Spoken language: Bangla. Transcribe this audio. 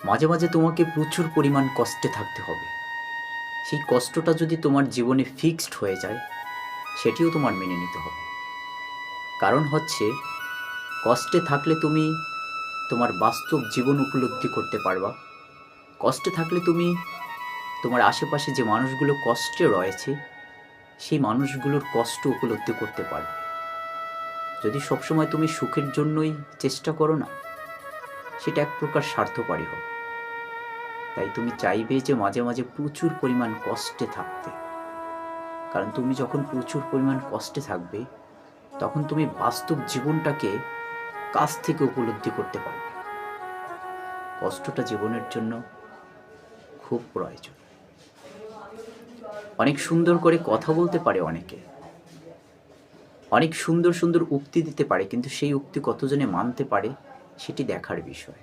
মাঝে মাঝে তোমাকে প্রচুর পরিমাণ কষ্টে থাকতে হবে। সেই কষ্টটা যদি তোমার জীবনে ফিক্সড হয়ে যায়, সেটিও তোমার মেনে নিতে হবে। কারণ হচ্ছে, কষ্টে থাকলে তুমি তোমার বাস্তব জীবন উপলব্ধি করতে পারবা। কষ্টে থাকলে তুমি তোমার আশেপাশে যে মানুষগুলো কষ্টে রয়েছে, সেই মানুষগুলোর কষ্ট উপলব্ধি করতে পারবে। যদি সবসময় তুমি সুখের জন্যই চেষ্টা করো না, সেটা এক প্রকার স্বার্থপরই হবে। তাই তুমি চাইবে যে মাঝে মাঝে প্রচুর পরিমাণ কষ্টে থাকতে। কারণ তুমি যখন প্রচুর পরিমাণ কষ্টে থাকবে, তখন তুমি বাস্তব জীবনটাকে কাছ থেকে উপলব্ধি করতে পারবে। কষ্টটা জীবনের জন্য খুব প্রয়োজন। অনেক সুন্দর করে কথা বলতে পারে অনেকে, অনেক সুন্দর সুন্দর উক্তি দিতে পারে, কিন্তু সেই উক্তি কতজনে মানতে পারে সেটি দেখার বিষয়।